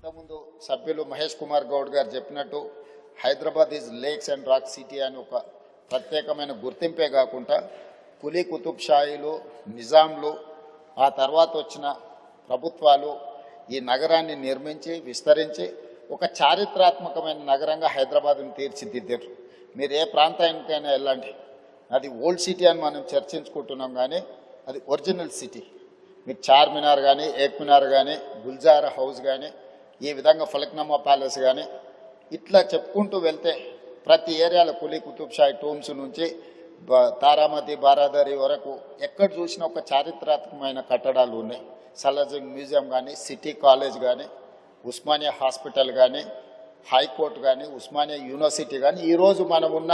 ఇంతకుముందు సభ్యులు మహేష్ కుమార్ గౌడ్ గారు చెప్పినట్టు Hyderabad is lakes and rock city అని ఒక ప్రత్యేకమైన గుర్తింపే కాకుండా కులీ కుతుబ్ షాయిలు నిజాంలు ఆ తర్వాత వచ్చిన ప్రభుత్వాలు ఈ నగరాన్ని నిర్మించి విస్తరించి ఒక చారిత్రాత్మకమైన నగరంగా హైదరాబాద్ను తీర్చిదిద్దారు. మీరు ఏ ప్రాంతానికైనా వెళ్ళండి, అది ఓల్డ్ సిటీ అని మనం చర్చించుకుంటున్నాం, కానీ అది ఒరిజినల్ సిటీ. మీరు చార్మినార్ కానీ, ఏక్మినార్ కానీ, గుల్జారా హౌస్ కానీ, ఈ విధంగా ఫలక్నామా ప్యాలెస్ కానీ, ఇట్లా చెప్పుకుంటూ వెళ్తే ప్రతి ఏరియాలో కులీ కుతుబ్ షాయి టూమ్స్ నుంచి తారామతి బారాదరి వరకు ఎక్కడ చూసినా ఒక చారిత్రాత్మకమైన కట్టడాలు ఉన్నాయి. సలార్జంగ్ మ్యూజియం కానీ, సిటీ కాలేజ్ కానీ, ఉస్మానియా హాస్పిటల్ కానీ, హైకోర్టు కానీ, ఉస్మానియా యూనివర్సిటీ కానీ, ఈరోజు మనం ఉన్న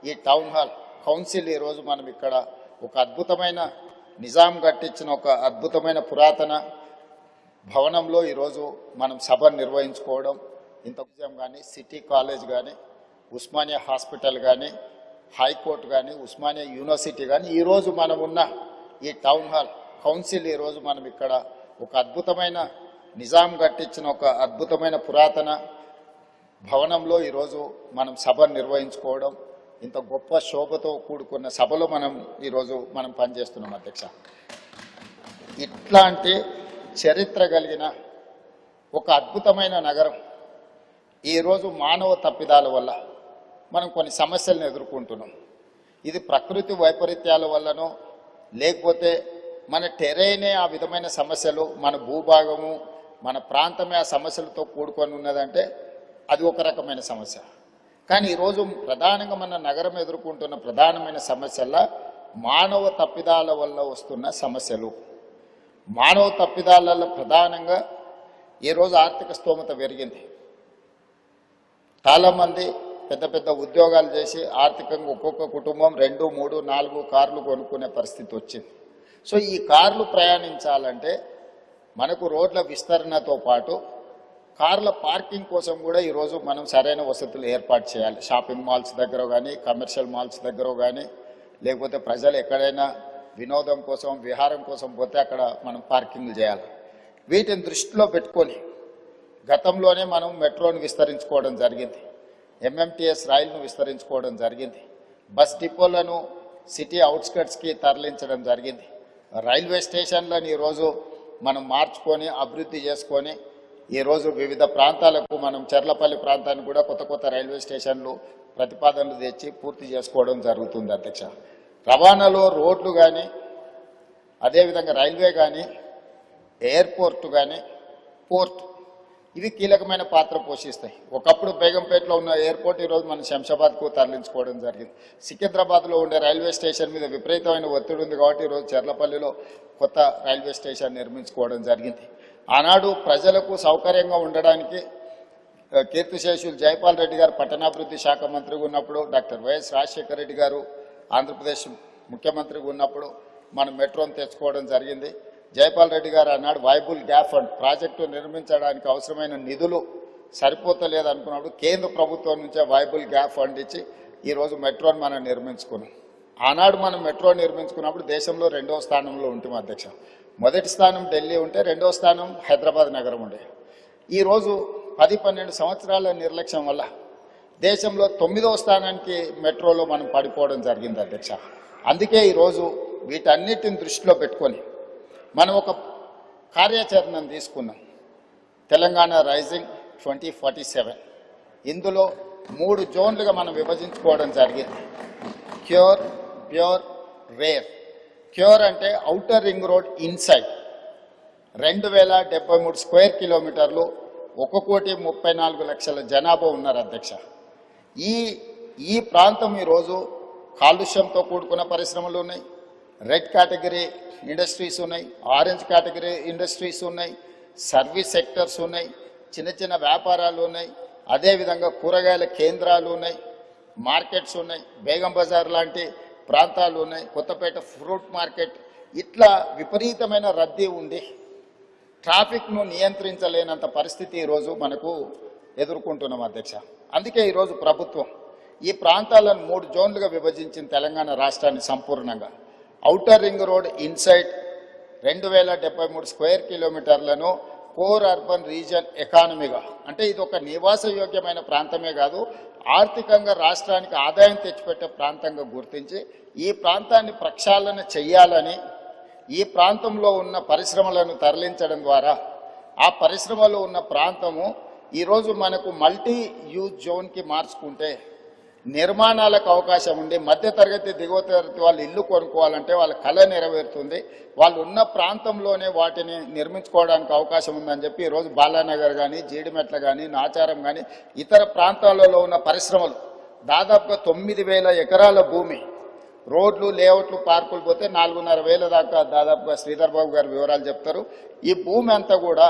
ఈ టౌన్ హాల్ కౌన్సిల్, ఈరోజు మనం ఇక్కడ ఒక అద్భుతమైన నిజాం కట్టించిన ఒక అద్భుతమైన పురాతన భవనంలో ఈరోజు మనం సభను నిర్వహించుకోవడం, ఇంత మ్యూజియం కానీ, సిటీ కాలేజ్ కానీ, ఉస్మానియా హాస్పిటల్ కానీ, హైకోర్టు కానీ, ఉస్మానియా యూనివర్సిటీ కానీ, ఈరోజు మనం ఉన్న ఈ టౌన్ హాల్ కౌన్సిల్, ఈరోజు మనం ఇక్కడ ఒక అద్భుతమైన నిజాం కట్టించిన ఒక అద్భుతమైన పురాతన భవనంలో ఈరోజు మనం సభను నిర్వహించుకోవడం, ఇంత గొప్ప శోభతో కూడుకున్న సభలో ఈరోజు మనం పనిచేస్తున్నాం అధ్యక్ష. ఇట్లాంటి చరిత్ర కలిగిన ఒక అద్భుతమైన నగరం ఈరోజు మానవ తప్పిదాల వల్ల మనం కొన్ని సమస్యలను ఎదుర్కొంటున్నాం. ఇది ప్రకృతి వైపరీత్యాల వల్లనో లేకపోతే మన టెరైనే ఆ విధమైన సమస్యలు, మన భూభాగము, మన ప్రాంతమే ఆ సమస్యలతో కూడుకొని ఉన్నదంటే అది ఒక రకమైన సమస్య. కానీ ఈరోజు ప్రధానంగా మన నగరం ఎదుర్కొంటున్న ప్రధానమైన సమస్యల మానవ తప్పిదాల వల్ల వస్తున్న సమస్యలు. మానవ తప్పిదాలలో ప్రధానంగా ఈరోజు ఆర్థిక స్తోమత పెరిగింది. చాలామంది పెద్ద పెద్ద ఉద్యోగాలు చేసి ఆర్థికంగా ఒక్కొక్క కుటుంబం 2, 3, 4 కార్లు కొనుక్కునే పరిస్థితి వచ్చింది. సో ఈ కార్లు ప్రయాణించాలంటే మనకు రోడ్ల విస్తరణతో పాటు కార్ల పార్కింగ్ కోసం కూడా ఈరోజు మనం సరైన వసతులు ఏర్పాటు చేయాలి. షాపింగ్ మాల్స్ దగ్గర కానీ, కమర్షియల్ మాల్స్ దగ్గర కానీ, లేకపోతే ప్రజలు ఎక్కడైనా వినోదం కోసం, విహారం కోసం పోతే అక్కడ మనం పార్కింగ్లు చేయాలి. వీటిని దృష్టిలో పెట్టుకొని గతంలోనే మనం మెట్రోను విస్తరించుకోవడం జరిగింది, ఎంఎంటీఎస్ రైలును విస్తరించుకోవడం జరిగింది, బస్ డిపోలను సిటీ అవుట్స్కట్స్కి తరలించడం జరిగింది, రైల్వే స్టేషన్లను ఈరోజు మనం మార్చుకొని అభివృద్ధి చేసుకొని ఈరోజు వివిధ ప్రాంతాలకు మనం చర్లపల్లి ప్రాంతానికి కూడా కొత్త కొత్త రైల్వే స్టేషన్లు ప్రతిపాదనలు తెచ్చి పూర్తి చేసుకోవడం జరుగుతుంది అధ్యక్ష. రవాణాలో రోడ్లు కానీ, అదేవిధంగా రైల్వే కానీ, ఎయిర్పోర్టు కానీ, పోర్ట్, ఇవి కీలకమైన పాత్ర పోషిస్తాయి. ఒకప్పుడు బేగంపేటలో ఉన్న ఎయిర్పోర్ట్ ఈరోజు మనం శంషాబాద్కు తరలించుకోవడం జరిగింది. సికింద్రాబాద్లో ఉండే రైల్వే స్టేషన్ మీద విపరీతమైన ఒత్తిడి ఉంది కాబట్టి ఈరోజు చర్లపల్లిలో కొత్త రైల్వే స్టేషన్ నిర్మించుకోవడం జరిగింది. ఆనాడు ప్రజలకు సౌకర్యంగా ఉండడానికి కీర్తిశేషులు జైపాల్ రెడ్డి గారు పట్టణాభివృద్ధి శాఖ మంత్రిగా ఉన్నప్పుడు, డాక్టర్ వైఎస్ రాజశేఖర రెడ్డి గారు ఆంధ్రప్రదేశ్ ముఖ్యమంత్రిగా ఉన్నప్పుడు మనం మెట్రోను తెచ్చుకోవడం జరిగింది. జైపాల్ రెడ్డి గారు అన్నాడు వైబుల్ గ్యాప్ ఫండ్ ప్రాజెక్టు నిర్మించడానికి అవసరమైన నిధులు సరిపోతలేదు అనుకున్నప్పుడు కేంద్ర ప్రభుత్వం నుంచే వైబుల్ గ్యాప్ ఫండ్ ఇచ్చి ఈరోజు మెట్రోని మనం నిర్మించుకున్నాం. ఆనాడు మనం మెట్రో నిర్మించుకున్నప్పుడు దేశంలో 2వ స్థానంలో ఉంటాం అధ్యక్ష. మొదటి స్థానం ఢిల్లీ ఉంటే 2వ స్థానం హైదరాబాద్ నగరం ఉండే. ఈరోజు 10-12 సంవత్సరాల నిర్లక్ష్యం వల్ల దేశంలో 9వ స్థానానికి మెట్రోలో మనం పడిపోవడం జరిగింది అధ్యక్ష. అందుకే ఈరోజు వీటన్నిటిని దృష్టిలో పెట్టుకొని మనం ఒక కార్యాచరణను తీసుకున్నాం, తెలంగాణ రైజింగ్ 2047. ఇందులో 3 జోన్లుగా మనం విభజించుకోవడం జరిగింది. Cure, pure, rare. క్యూర్ అంటే outer ring road inside 2073 square కిలోమీటర్లు, 1,34,00,000 జనాభా ఉన్నారు అధ్యక్ష. ఈ ప్రాంతం ఈరోజు కాలుష్యంతో కూడుకున్న పరిశ్రమలు ఉన్నాయి, రెడ్ కేటగిరీ ఇండస్ట్రీస్ ఉన్నాయి, ఆరెంజ్ కేటగిరీ ఇండస్ట్రీస్ ఉన్నాయి, సర్వీస్ సెక్టర్స్ ఉన్నాయి, చిన్న చిన్న వ్యాపారాలు ఉన్నాయి, అదేవిధంగా కూరగాయల కేంద్రాలు ఉన్నాయి, మార్కెట్స్ ఉన్నాయి, బేగం బజార్ లాంటి ప్రాంతాలు ఉన్నాయి, కొత్తపేట ఫ్రూట్ మార్కెట్. ఇట్లా విపరీతమైన రద్దీ ఉండి ట్రాఫిక్ను నియంత్రించలేనంత పరిస్థితి ఈరోజు మనకు ఎదుర్కొంటున్నాం అధ్యక్ష. అందుకే ఈరోజు ప్రభుత్వం ఈ ప్రాంతాలను 3 జోన్లుగా విభజించిన తెలంగాణ రాష్ట్రాన్ని సంపూర్ణంగా. Outer ring road inside 2073 square కిలోమీటర్లను కోర్ అర్బన్ రీజన్ ఎకానమీగా, అంటే ఇది ఒక నివాస యోగ్యమైన ప్రాంతమే కాదు, ఆర్థికంగా రాష్ట్రానికి ఆదాయం తెచ్చిపెట్టే ప్రాంతంగా గుర్తించి ఈ ప్రాంతాన్ని ప్రక్షాళన చెయ్యాలని, ఈ ప్రాంతంలో ఉన్న పరిశ్రమలను తరలించడం ద్వారా ఆ పరిశ్రమలో ఉన్న ప్రాంతము ఈరోజు మనకు మల్టీ యూజ్ జోన్కి మార్చుకుంటే నిర్మాణాలకు అవకాశం ఉండి మధ్యతరగతి దిగువ తరగతి వాళ్ళు ఇల్లు కొనుక్కోవాలంటే వాళ్ళ కళ నెరవేరుతుంది, వాళ్ళు ఉన్న ప్రాంతంలోనే వాటిని నిర్మించుకోవడానికి అవకాశం ఉందని చెప్పి ఈరోజు బాలానగర్ కానీ, జీడిమెట్ల కానీ, నాచారం కానీ ఇతర ప్రాంతాలలో ఉన్న పరిశ్రమలు దాదాపుగా 9,000 ఎకరాల భూమి, రోడ్లు, లేఅవుట్లు, పార్కులు పోతే 4,500 దాకా దాదాపుగా శ్రీధర్ బాబు గారు వివరాలు చెప్తారు. ఈ భూమి అంతా కూడా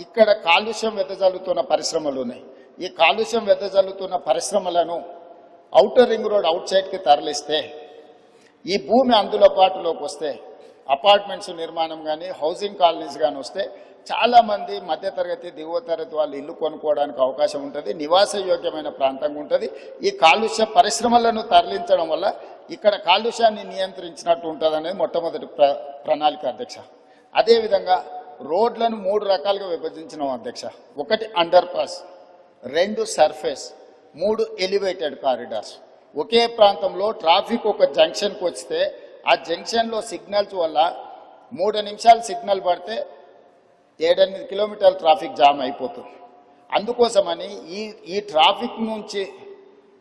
ఇక్కడ కాలుష్యం వెదజల్లుతున్న పరిశ్రమలు ఉన్నాయి. ఈ కాలుష్యం వెదజల్లుతున్న పరిశ్రమలను ఔటర్ రింగ్ రోడ్ అవుట్ సైడ్కి తరలిస్తే ఈ భూమి అందుబాటులోకి వస్తే అపార్ట్మెంట్స్ నిర్మాణం కానీ, హౌసింగ్ కాలనీస్ కానీ వస్తే చాలామంది మధ్యతరగతి దిగువ తరగతి వాళ్ళు ఇల్లు కొనుక్కోవడానికి అవకాశం ఉంటుంది, నివాస యోగ్యమైన ప్రాంతంగా ఉంటుంది. ఈ కాలుష్య పరిశ్రమలను తరలించడం వల్ల ఇక్కడ కాలుష్యాన్ని నియంత్రించినట్టు ఉంటుంది అనేది మొట్టమొదటి ప్రణాళిక అధ్యక్ష. అదేవిధంగా రోడ్లను 3 రకాలుగా విభజించినాం అధ్యక్ష. 1 underpass, 2 surface, 3 elevated corridors. ఒకే ప్రాంతంలో ట్రాఫిక్ ఒక జంక్షన్కి వస్తే ఆ జంక్షన్లో సిగ్నల్స్ వల్ల 3 నిమిషాలు సిగ్నల్ పడితే 7-8 కిలోమీటర్ల ట్రాఫిక్ జామ్ అయిపోతుంది. అందుకోసమని ఈ ట్రాఫిక్ నుంచి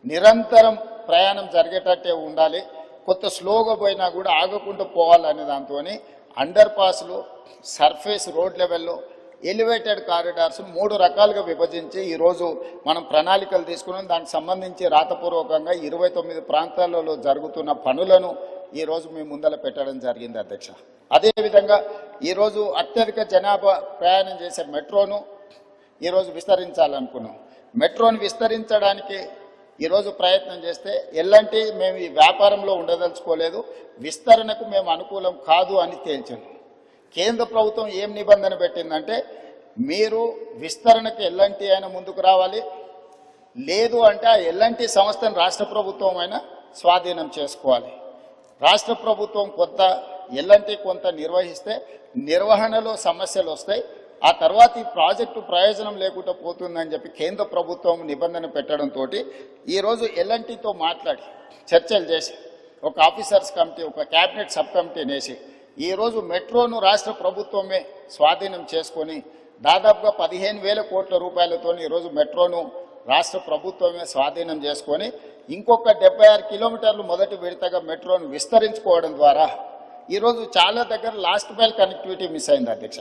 నిరంతరం ప్రయాణం జరిగేటట్టే ఉండాలి, కొత్త స్లోగా పోయినా కూడా ఆగకుండా పోవాలనే దాంతో అండర్ పాస్లు, సర్ఫేస్ రోడ్ లెవెల్లో, ఎలివేటెడ్ కారిడార్స్ 3 రకాలుగా విభజించి ఈరోజు మనం ప్రణాళికలు తీసుకున్నాం. దానికి సంబంధించి రాతపూర్వకంగా 29 ప్రాంతాలలో జరుగుతున్న పనులను ఈరోజు మీ ముందర పెట్టడం జరిగింది అధ్యక్ష. అదేవిధంగా ఈరోజు అత్యధిక జనాభా ప్రయాణం చేసే మెట్రోను ఈరోజు విస్తరించాలనుకున్నాం. మెట్రోను విస్తరించడానికి ఈరోజు ప్రయత్నం చేస్తే ఎల్లంటి మేము ఈ వ్యాపారంలో ఉండదలుచుకోలేదు, విస్తరణకు మేము అనుకూలం కాదు అని తేల్చాను. కేంద్ర ప్రభుత్వం ఏం నిబంధన పెట్టిందంటే మీరు విస్తరణకు ఎల్లంటి అయినా ముందుకు రావాలి, లేదు అంటే ఆ ఎల్లంటి సంస్థను రాష్ట్ర ప్రభుత్వం అయినా స్వాధీనం చేసుకోవాలి. రాష్ట్ర ప్రభుత్వం కొంత, ఎల్లంటి కొంత నిర్వహిస్తే నిర్వహణలో సమస్యలు వస్తాయి, ఆ తర్వాత ఈ ప్రాజెక్టు ప్రయోజనం లేకుండా పోతుందని చెప్పి కేంద్ర ప్రభుత్వం నిబంధన పెట్టడంతో ఈరోజు ఎల్ఎన్టీతో మాట్లాడి చర్చలు చేసి ఒక ఆఫీసర్స్ కమిటీ, ఒక క్యాబినెట్ సబ్ కమిటీని వేసి ఈరోజు మెట్రోను రాష్ట్ర ప్రభుత్వమే స్వాధీనం చేసుకొని దాదాపుగా 15,000 కోట్ల రూపాయలతో ఈరోజు మెట్రోను రాష్ట్ర ప్రభుత్వమే స్వాధీనం చేసుకొని ఇంకొక 76 కిలోమీటర్లు మొదటి విడతగా మెట్రోను విస్తరించుకోవడం ద్వారా ఈరోజు చాలా దగ్గర లాస్ట్ మైల్ కనెక్టివిటీ మిస్ అయింది అధ్యక్ష.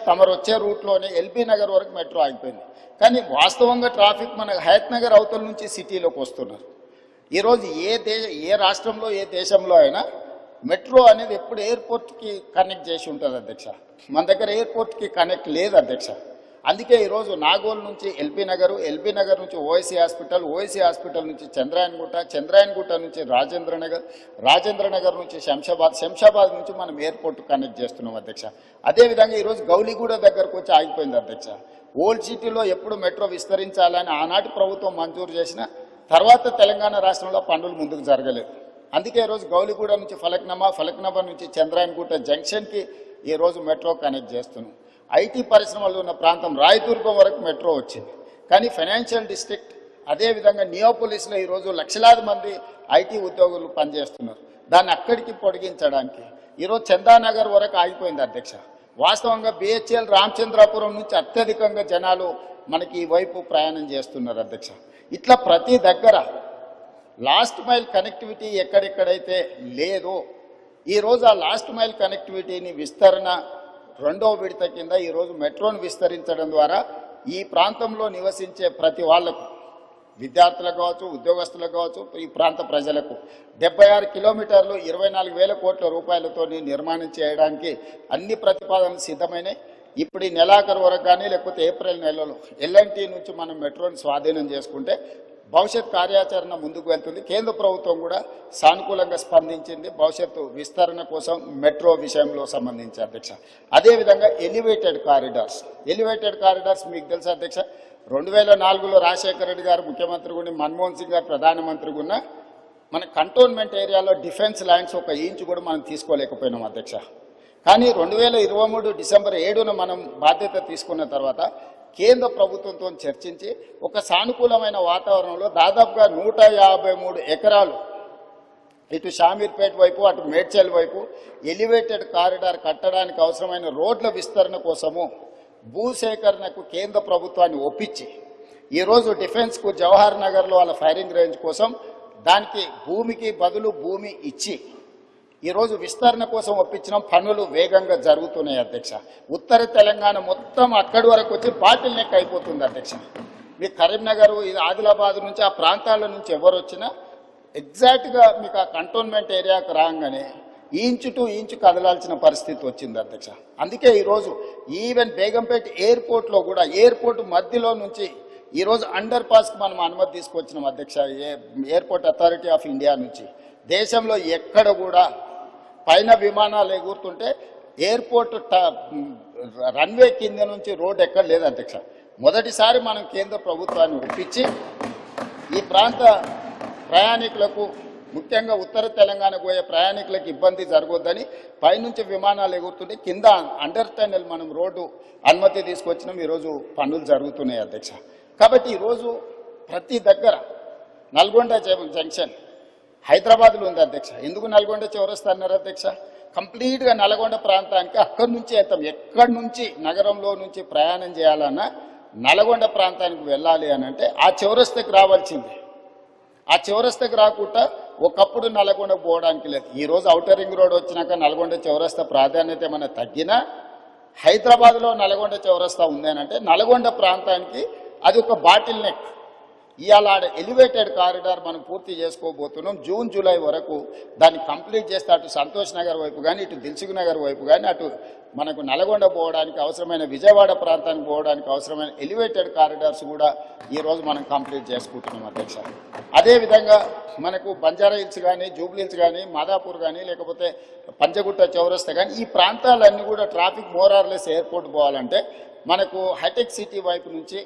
తమరు వచ్చే రూట్లోనే ఎల్బీ నగర్ వరకు మెట్రో ఆగిపోయింది. కానీ వాస్తవంగా ట్రాఫిక్ మన హయత్ నగర్ అవతల నుంచి సిటీలోకి వస్తున్నారు. ఈరోజు ఏ రాష్ట్రంలో, ఏ దేశంలో అయినా మెట్రో అనేది ఎప్పుడు ఎయిర్పోర్ట్కి కనెక్ట్ చేసి ఉంటుంది అధ్యక్ష. మన దగ్గర ఎయిర్పోర్ట్కి కనెక్ట్ లేదు అధ్యక్ష. అందుకే ఈరోజు నాగోల్ నుంచి ఎల్బీ నగర్ నుంచి ఓఎస్సీ హాస్పిటల్ నుంచి చంద్రాయన్గుట్ట నుంచి రాజేంద్ర నగర్ నుంచి శంషాబాద్ నుంచి మనం ఎయిర్పోర్ట్ కనెక్ట్ చేస్తున్నాం అధ్యక్ష. అదేవిధంగా ఈరోజు గౌలిగూడ దగ్గరకు వచ్చి ఆగిపోయింది అధ్యక్ష. ఓల్డ్ సిటీలో ఎప్పుడు మెట్రో విస్తరించాలని ఆనాటి ప్రభుత్వం మంజూరు చేసిన తర్వాత తెలంగాణ రాష్ట్రంలో పనులు ముందుకు జరగలేదు. అందుకే ఈరోజు గౌలిగూడ నుంచి ఫలక్నామా నుంచి చంద్రాయన్గుట్ట జంక్షన్కి ఈరోజు మెట్రో కనెక్ట్ చేస్తున్నాం. ఐటీ పరిశ్రమలు ఉన్న ప్రాంతం రాయదుర్గం వరకు మెట్రో వచ్చింది. కానీ ఫైనాన్షియల్ డిస్ట్రిక్ట్, అదేవిధంగా నియోపోలిస్లో ఈరోజు లక్షలాది మంది ఐటీ ఉద్యోగులు పనిచేస్తున్నారు. దాన్ని అక్కడికి పొడిగించడానికి ఈరోజు చందానగర్ వరకు ఆగిపోయింది అధ్యక్ష. వాస్తవంగా బిహెచ్ఎల్ రామచంద్రాపురం నుంచి అత్యధికంగా జనాలు మనకి ఈ వైపు ప్రయాణం చేస్తున్నారు అధ్యక్ష. ఇట్లా ప్రతి దగ్గర లాస్ట్ మైల్ కనెక్టివిటీ ఎక్కడెక్కడైతే లేదో ఈరోజు ఆ లాస్ట్ మైల్ కనెక్టివిటీని విస్తరణ 2వ విడత కింద ఈరోజు మెట్రోను విస్తరించడం ద్వారా ఈ ప్రాంతంలో నివసించే ప్రతి వాళ్లకు, విద్యార్థులకు కావచ్చు, ఉద్యోగస్తులకు కావచ్చు, ఈ ప్రాంత ప్రజలకు 76 కిలోమీటర్లు 24,000 కోట్ల రూపాయలతో నిర్మాణం చేయడానికి అన్ని ప్రతిపాదనలు సిద్ధమైనాయి. ఇప్పుడు ఈ నెలాఖరు వరకు కానీ లేకపోతే ఏప్రిల్ నెలలో ఎల్ఎన్టీ నుంచి మనం మెట్రోని స్వాధీనం చేసుకుంటే భవిష్యత్ కార్యాచరణ ముందుకు వెళ్తుంది. కేంద్ర ప్రభుత్వం కూడా సానుకూలంగా స్పందించింది భవిష్యత్తు విస్తరణ కోసం మెట్రో విషయంలో సంబంధించి అధ్యక్ష. అదేవిధంగా ఎలివేటెడ్ కారిడార్స్ మీకు తెలుసు అధ్యక్ష, 2004లో రాజశేఖర రెడ్డి గారు ముఖ్యమంత్రి గుండి, మన్మోహన్ సింగ్ గారు ప్రధానమంత్రి గున్న మన కంటోన్మెంట్ ఏరియాలో డిఫెన్స్ ల్యాండ్స్ 1 ఇంచు కూడా మనం తీసుకోలేకపోయినాం అధ్యక్ష. కానీ 2023 డిసెంబర్ 7న మనం బాధ్యత తీసుకున్న తర్వాత కేంద్ర ప్రభుత్వంతో చర్చించి ఒక సానుకూలమైన వాతావరణంలో దాదాపుగా 153 ఎకరాలు ఇటు షామీర్పేట వైపు అటు మేడ్చల్ వైపు ఎలివేటెడ్ కారిడార్ కట్టడానికి అవసరమైన రోడ్ల విస్తరణ కోసము భూసేకరణకు కేంద్ర ప్రభుత్వాన్ని ఒప్పించి ఈరోజు డిఫెన్స్కు జవహర్ నగర్లో వాళ్ళ ఫైరింగ్ రేంజ్ కోసం దానికి భూమికి బదులు భూమి ఇచ్చి ఈరోజు విస్తరణ కోసం ఒప్పించిన పనులు వేగంగా జరుగుతున్నాయి అధ్యక్ష. ఉత్తర తెలంగాణ మొత్తం అక్కడి వరకు వచ్చి బాటిల్ నెక్ అయిపోతుంది అధ్యక్ష. మీ కరీంనగర్ ఆదిలాబాద్ నుంచి ఆ ప్రాంతాల నుంచి ఎవరు వచ్చినా ఎగ్జాక్ట్గా మీకు ఆ కంటోన్మెంట్ ఏరియాకు రాగానే ఇంచు టు ఇంచు కదలాల్సిన పరిస్థితి వచ్చింది అధ్యక్ష. అందుకే ఈరోజు ఈవెన్ బేగంపేట ఎయిర్పోర్ట్లో కూడా ఎయిర్పోర్ట్ మధ్యలో నుంచి ఈరోజు అండర్ పాస్కి మనం అనుమతి తీసుకొచ్చినాం అధ్యక్ష. ఎయిర్పోర్ట్ అథారిటీ ఆఫ్ ఇండియా నుంచి దేశంలో ఎక్కడ కూడా పైన విమానాలు ఎగురుతుంటే ఎయిర్పోర్ట్ రన్వే కింద నుంచి రోడ్ ఎక్కడ లేదు అధ్యక్ష. మొదటిసారి మనం కేంద్ర ప్రభుత్వాన్ని ఒప్పించి ఈ ప్రాంత ప్రయాణికులకు ముఖ్యంగా ఉత్తర తెలంగాణ పోయే ప్రయాణికులకు ఇబ్బంది జరగొద్దని పైనుంచి విమానాలు ఎగురుతుంటే కింద అండర్ టన్నెల్ మనం రోడ్డు అనుమతి తీసుకొచ్చినాం. ఈరోజు పనులు జరుగుతున్నాయి అధ్యక్ష. కాబట్టి ఈరోజు ప్రతి దగ్గర నల్గొండ జంక్షన్ హైదరాబాద్లో ఉంది అధ్యక్ష. ఎందుకు నల్గొండ చౌరస్తా అన్నారు అధ్యక్ష? కంప్లీట్గా నల్గొండ ప్రాంతానికి అక్కడి నుంచి వెళ్తాం. ఎక్కడి నుంచి నగరంలో నుంచి ప్రయాణం చేయాలన్నా నల్గొండ ప్రాంతానికి వెళ్ళాలి అని అంటే ఆ చౌరస్తాకి రావాల్సిందే. ఆ చౌరస్తాకి రాకుండా ఒకప్పుడు నల్గొండ పోవడానికి లేదు. ఈరోజు ఔటర్ రింగ్ రోడ్ వచ్చినాక నల్గొండ చౌరస్తా ప్రాధాన్యత ఏమైనా తగ్గినా హైదరాబాద్లో నల్గొండ చౌరస్తా ఉంది అని అంటే నల్గొండ ప్రాంతానికి అది ఒక బాటిల్ నెక్. ఇవాళ ఎలివేటెడ్ కారిడార్ మనం పూర్తి చేసుకోబోతున్నాం. జూన్ జూలై వరకు దాన్ని కంప్లీట్ చేస్తే అటు సంతోష్ నగర్ వైపు కానీ ఇటు దిల్సుఖ్ నగర్ వైపు కానీ అటు మనకు నల్గొండ పోవడానికి అవసరమైన విజయవాడ ప్రాంతానికి పోవడానికి అవసరమైన ఎలివేటెడ్ కారిడార్స్ కూడా ఈరోజు మనం కంప్లీట్ చేసుకుంటున్నాం అధ్యక్ష. అదేవిధంగా మనకు బంజారా హిల్స్ కానీ జూబ్లీ హిల్స్ కానీ మాదాపూర్ కానీ లేకపోతే పంచగుట్ట చౌరస్తా కానీ ఈ ప్రాంతాలన్నీ కూడా ట్రాఫిక్ మోరార్లెస్ ఎయిర్పోర్ట్ పోవాలంటే మనకు హైటెక్ సిటీ వైపు నుంచి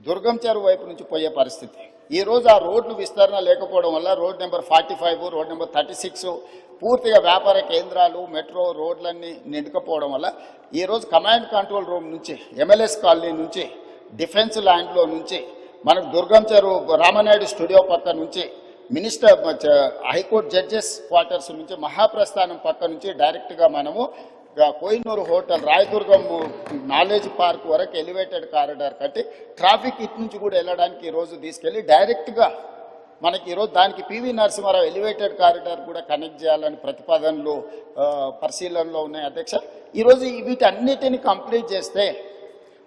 దుర్గం చెరువు వైపు నుంచి పోయే పరిస్థితి. ఈరోజు ఆ రోడ్లు విస్తరణ లేకపోవడం వల్ల రోడ్ నెంబర్ 45 రోడ్ నెంబర్ 36 పూర్తిగా వ్యాపార కేంద్రాలు మెట్రో రోడ్లన్నీ నిండుకపోవడం వల్ల ఈరోజు కమాండ్ కంట్రోల్ రూమ్ నుంచి MLS కాలనీ నుంచి డిఫెన్స్ ల్యాండ్లో నుంచి మనకు దుర్గం చెరువు రామనాయుడు స్టూడియో పక్క నుంచి మినిస్టర్ హైకోర్టు జడ్జెస్ క్వార్టర్స్ నుంచి మహాప్రస్థానం పక్క నుంచి డైరెక్ట్గా మనము Kohinoor hotel Rayadurgam knowledge park వరకు ఎలివేటెడ్ కారిడార్ కట్టి ట్రాఫిక్ ఇటు నుంచి కూడా వెళ్ళడానికి ఈరోజు తీసుకెళ్లి డైరెక్ట్గా మనకి ఈరోజు దానికి పివి నరసింహారావు ఎలివేటెడ్ కారిడార్ కూడా కనెక్ట్ చేయాలని ప్రతిపాదనలు పరిశీలనలో ఉన్నాయి అధ్యక్ష. ఈరోజు వీటన్నిటిని కంప్లీట్ చేస్తే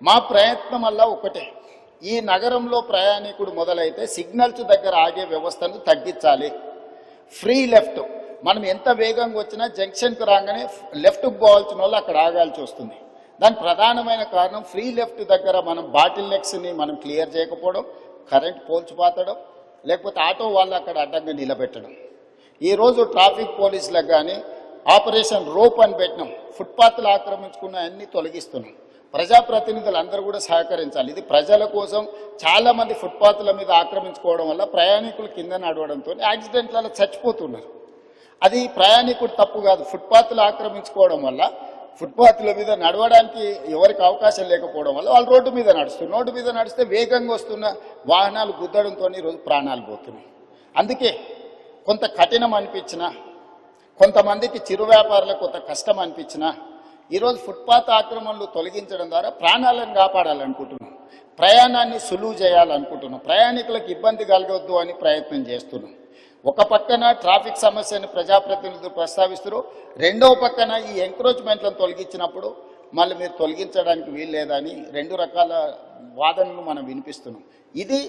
మా ప్రయత్నం వల్ల ఒకటే, ఈ నగరంలో ప్రయాణికుడు మొదలైతే సిగ్నల్స్ దగ్గర ఆగే వ్యవస్థను తగ్గించాలి. ఫ్రీ లెఫ్ట్ మనం ఎంత వేగంగా వచ్చినా జంక్షన్కి రాగానే లెఫ్ట్కి పోవాల్సిన వాళ్ళు అక్కడ ఆగాల్సి వస్తుంది. దానికి ప్రధానమైన కారణం ఫ్రీ లెఫ్ట్ దగ్గర మనం బాటిల్ నెక్స్ని మనం క్లియర్ చేయకపోవడం, కరెంట్ పోల్స్ పాతడం, లేకపోతే ఆటో వాళ్ళు అక్కడ అడ్డంగా నిలబెట్టడం. ఈరోజు ట్రాఫిక్ పోలీసులకు కానీ ఆపరేషన్ రోప్ అని పెట్టినాం. ఫుట్పాత్లు ఆక్రమించుకున్న అన్ని తొలగిస్తున్నాం. ప్రజాప్రతినిధులు అందరూ కూడా సహకరించాలి. ఇది ప్రజల కోసం. చాలామంది ఫుట్పాత్ల మీద ఆక్రమించుకోవడం వల్ల ప్రయాణికులు కింద నడవడంతో యాక్సిడెంట్లలో చచ్చిపోతున్నారు. అది ప్రయాణికుడు తప్పు కాదు. ఫుట్పాత్లు ఆక్రమించుకోవడం వల్ల ఫుట్పాత్ల మీద నడవడానికి ఎవరికి అవకాశం లేకపోవడం వల్ల వాళ్ళు రోడ్డు మీద నడుస్తున్నారు. రోడ్డు మీద నడిస్తే వేగంగా వస్తున్న వాహనాలు గుద్దడంతో ఈరోజు ప్రాణాలు పోతున్నాయి. అందుకే కొంత కఠినం అనిపించినా, కొంతమందికి చిరు వ్యాపారులకు కొంత కష్టం అనిపించినా ఈరోజు ఫుట్పాత్ ఆక్రమణలు తొలగించడం ద్వారా ప్రాణాలను కాపాడాలనుకుంటున్నాం. ప్రయాణాన్ని సులువు చేయాలనుకుంటున్నాం. ప్రయాణికులకు ఇబ్బంది కలగొద్దు అని ప్రయత్నం చేస్తున్నాం. ఒక పక్కన ట్రాఫిక్ సమస్యను ప్రజాప్రతినిధులు ప్రస్తావిస్తారు, రెండవ పక్కన ఈ ఎంక్రోచ్మెంట్లను తొలగించినప్పుడు మళ్ళీ మీరు తొలగించడానికి వీల్లేదని రెండు రకాల వాదనలు మనం వినిపిస్తున్నాం. ఇది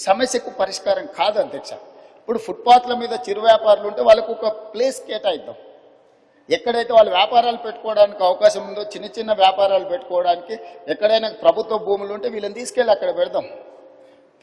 సమస్యకు పరిష్కారం కాదు అధ్యక్ష. ఇప్పుడు ఫుట్పాత్ల మీద చిరు వ్యాపారులు ఉంటే వాళ్ళకు ఒక ప్లేస్ కేటాయిద్దాం. ఎక్కడైతే వాళ్ళు వ్యాపారాలు పెట్టుకోవడానికి అవకాశం ఉందో చిన్న చిన్న వ్యాపారాలు పెట్టుకోవడానికి ఎక్కడైనా ప్రభుత్వ భూములు ఉంటే వీళ్ళని తీసుకెళ్ళి అక్కడ పెడదాం.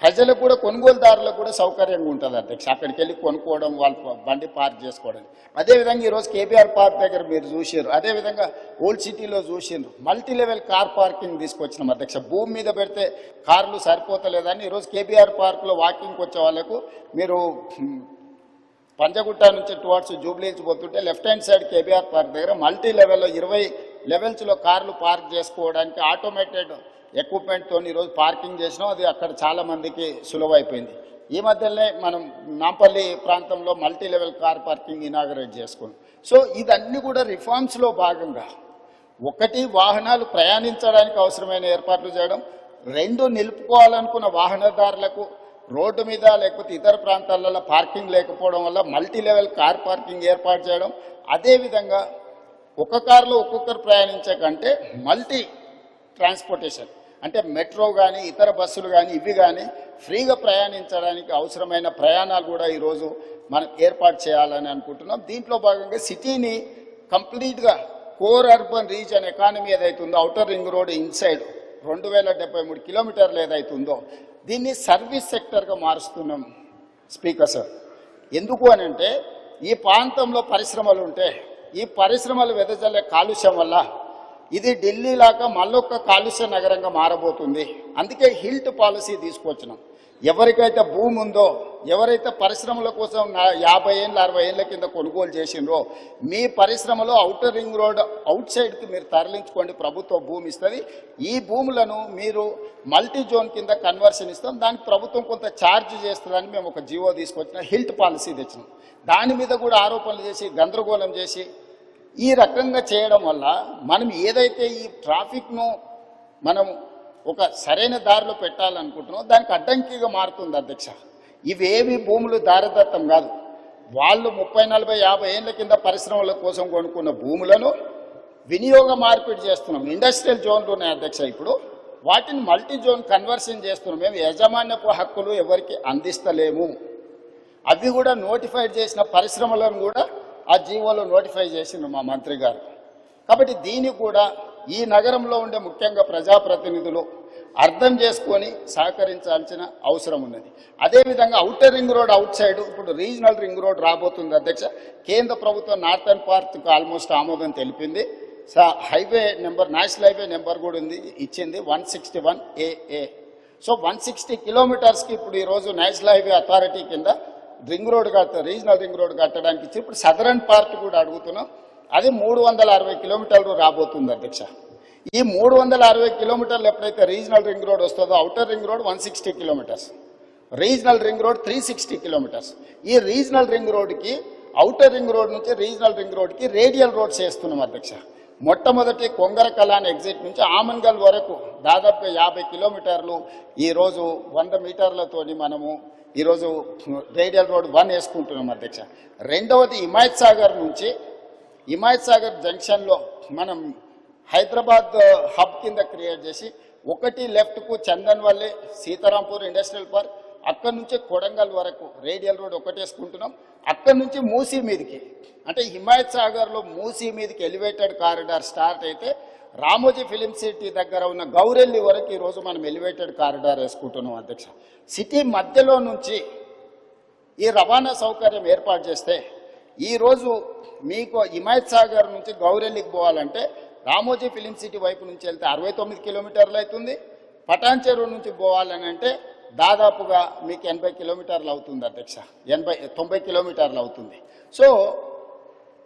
ప్రజలకు కూడా కొనుగోలుదారులకు కూడా సౌకర్యంగా ఉంటుంది అధ్యక్ష. అక్కడికి వెళ్ళి కొనుక్కోవడం, వాళ్ళ బండి పార్క్ చేసుకోవడం. అదేవిధంగా ఈరోజు కేబీఆర్ పార్క్ దగ్గర మీరు చూసారు, అదేవిధంగా ఓల్డ్ సిటీలో చూసిండ్రు. మల్టీ లెవెల్ కార్ పార్కింగ్ తీసుకొచ్చినాం అధ్యక్ష. భూమి మీద పెడితే కార్లు సరిపోతలేదని ఈరోజు కేబీఆర్ పార్క్లో వాకింగ్కి వచ్చే వాళ్ళకు మీరు పంజగుట్ట నుంచి టువర్డ్స్ జూబ్లీహిల్స్ పోతుంటే left hand side KBR park దగ్గర మల్టీ లెవెల్లో 20 లెవెల్స్లో కార్లు పార్క్ చేసుకోవడానికి ఆటోమేటెడ్ ఎక్విప్మెంట్తో ఈరోజు పార్కింగ్ చేసినాం. అది అక్కడ చాలా మందికి సులువైపోయింది. ఈ మధ్యనే మనం నాంపల్లి ప్రాంతంలో multi level car parking inaugurate చేసుకున్నాం. సో ఇదన్నీ కూడా రిఫార్మ్స్లో భాగంగా, ఒకటి వాహనాలు ప్రయాణించడానికి అవసరమైన ఏర్పాట్లు చేయడం, రెండు నిలుపుకోవాలనుకున్న వాహనదారులకు రోడ్డు మీద లేకపోతే ఇతర ప్రాంతాలలో పార్కింగ్ లేకపోవడం వల్ల మల్టీ లెవెల్ కార్ పార్కింగ్ ఏర్పాటు చేయడం, అదేవిధంగా ఒక కారులో ఒక్కొక్కరు ప్రయాణించే కంటే మల్టీ ట్రాన్స్పోర్టేషన్ అంటే మెట్రో కానీ ఇతర బస్సులు కానీ ఇవి కానీ ఫ్రీగా ప్రయాణించడానికి అవసరమైన ప్రయాణాలు కూడా ఈరోజు మనం ఏర్పాటు చేయాలని అనుకుంటున్నాం. దీంట్లో భాగంగా సిటీని కంప్లీట్గా కోర్ అర్బన్ రీజన్ ఎకానమీ ఏదైతుందో ఔటర్ రింగ్ రోడ్ ఇన్సైడ్ 2073 కిలోమీటర్లు ఏదైతుందో దీన్ని సర్వీస్ సెక్టర్గా మారుస్తున్నాం స్పీకర్ సార్. ఎందుకు అని అంటే ఈ ప్రాంతంలో పరిశ్రమలు ఉంటే ఈ పరిశ్రమలు వెదజల్లే కాలుష్యం వల్ల ఇది ఢిల్లీ లాగా మళ్ళొక్క కాలుష్య నగరంగా మారబోతుంది. అందుకే హిల్ట్ పాలసీ తీసుకొచ్చినాం. ఎవరికైతే భూమి ఉందో, ఎవరైతే పరిశ్రమల కోసం 50 ఏళ్ళ 60 ఏళ్ల కింద కొనుగోలు చేసిండ్రో మీ పరిశ్రమలో ఔటర్ రింగ్ రోడ్ అవుట్ సైడ్కి మీరు తరలించుకోండి, ప్రభుత్వం భూమి ఇస్తుంది. ఈ భూములను మీరు మల్టీ జోన్ కింద కన్వర్షన్ ఇస్తాం, దానికి ప్రభుత్వం కొంత ఛార్జ్ చేస్తుందని మేము ఒక జీవో తీసుకొచ్చిన హిల్ట్ పాలసీ తెచ్చినాం. దాని మీద కూడా ఆరోపణలు చేసి గందరగోళం చేసి ఈ రకంగా చేయడం వల్ల మనం ఏదైతే ఈ ట్రాఫిక్ను మనం ఒక సరైన దారిలో పెట్టాలనుకుంటున్నాం దానికి అడ్డంకిగా మారుతుంది అధ్యక్ష. ఇవేవి భూములు దారదత్తం కాదు. వాళ్ళు 30, 40, 50 ఏళ్ల కింద పరిశ్రమల కోసం కొనుక్కున్న భూములను వినియోగ మార్పిడి చేస్తున్నాం. ఇండస్ట్రియల్ జోన్లు ఉన్నాయి అధ్యక్ష, ఇప్పుడు వాటిని మల్టీ జోన్ కన్వర్షన్ చేస్తున్నాం. మేము యాజమాన్యపు హక్కులు ఎవరికి అందిస్తలేము. అవి కూడా నోటిఫైడ్ చేసిన పరిశ్రమలను కూడా ఆ జీవోలో నోటిఫై చేసిండ్రు మా మంత్రి గారు. కాబట్టి దీన్ని కూడా ఈ నగరంలో ఉండే ముఖ్యంగా ప్రజాప్రతినిధులు అర్థం చేసుకొని సహకరించాల్సిన అవసరం ఉన్నది. అదేవిధంగా outer ring road out side ఇప్పుడు రీజనల్ రింగ్ రోడ్ రాబోతుంది అధ్యక్ష. కేంద్ర ప్రభుత్వం నార్థన్ పార్క్ ఆల్మోస్ట్ ఆమోదం తెలిపింది. Highway number, national highway number కూడా ఉంది, ఇచ్చింది 161 AA. సో 160 కిలోమీటర్స్కి ఇప్పుడు ఈరోజు నేషనల్ హైవే అథారిటీ కింద ring road regional ring road కట్టడానికి ఇచ్చి ఇప్పుడు సదరన్ పార్ట్ కూడా అడుగుతున్నాం. అది 360 కిలోమీటర్లు రాబోతుంది అధ్యక్ష. ఈ 360 కిలోమీటర్లు ఎప్పుడైతే రీజనల్ రింగ్ రోడ్ వస్తుందో outer ring road 160 kilometres, regional ring road 360 kilometres. ఈ రీజనల్ రింగ్ రోడ్కి ఔటర్ రింగ్ రోడ్ నుంచి రీజనల్ రింగ్ రోడ్కి రేడియల్ రోడ్స్ వేస్తున్నాం అధ్యక్ష. మొట్టమొదటి కొంగర కలాన్ ఎగ్జిట్ నుంచి ఆమన్గల్ వరకు దాదాపుగా 50 కిలోమీటర్లు ఈరోజు 100 మీటర్లతోని మనము ఈరోజు రేడియల్ రోడ్ 1 వేసుకుంటున్నాం అధ్యక్ష. రెండవది హిమాయత్ సాగర్ నుంచి హిమాయత్ సాగర్ జంక్షన్లో మనం హైదరాబాద్ హబ్ కింద క్రియేట్ చేసి ఒకటి లెఫ్ట్కు చందన్వల్లి సీతారాంపూర్ ఇండస్ట్రియల్ పార్క్, అక్కడి నుంచి కొడంగల్ వరకు రేడియల్ రోడ్ ఒకటి వేసుకుంటున్నాం. అక్కడి నుంచి మూసీ మీదకి అంటే హిమాయత్ సాగర్లో మూసీ మీదకి ఎలివేటెడ్ కారిడార్ స్టార్ట్ అయితే రామోజీ ఫిలిం సిటీ దగ్గర ఉన్న గౌరెల్లి వరకు ఈరోజు మనం ఎలివేటెడ్ కారిడార్ వేసుకుంటున్నాం అధ్యక్ష. సిటీ మధ్యలో నుంచి ఈ రవాణా సౌకర్యం ఏర్పాటు చేస్తే ఈరోజు మీకు హిమాయత్ సాగర్ నుంచి గౌరెల్లికి పోవాలంటే రామోజీ ఫిలిం సిటీ వైపు నుంచి వెళ్తే 69 కిలోమీటర్లు అవుతుంది. పటాన్ చెరువు నుంచి పోవాలని అంటే దాదాపుగా మీకు 80 కిలోమీటర్లు అవుతుంది అధ్యక్ష, 90 కిలోమీటర్లు అవుతుంది. సో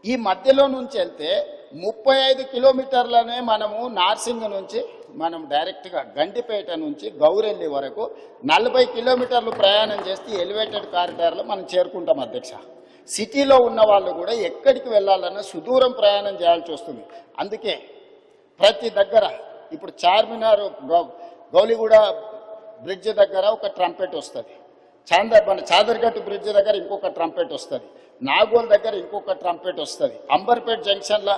ఈ మధ్యలో నుంచి వెళ్తే 35 కిలోమీటర్లనే మనము నార్సింగ్ నుంచి మనం డైరెక్ట్గా గండిపేట నుంచి గౌరెల్లి వరకు 40 కిలోమీటర్లు ప్రయాణం చేస్తే ఎలివేటెడ్ కారిడార్లో మనం చేరుకుంటాం అధ్యక్ష. సిటీలో ఉన్న వాళ్ళు కూడా ఎక్కడికి వెళ్ళాలన్నా సుదూరం ప్రయాణం చేయాల్సి వస్తుంది. అందుకే ప్రతి దగ్గర ఇప్పుడు చార్మినార్ గౌలిగూడ బ్రిడ్జ్ దగ్గర ఒక ట్రంపెట్ వస్తుంది, చాదర్గట్టు బ్రిడ్జ్ దగ్గర ఇంకొక ట్రంపెట్ వస్తుంది, నాగోల్ దగ్గర ఇంకొక ట్రంపెట్ వస్తుంది, అంబర్పేట్ జంక్షన్లో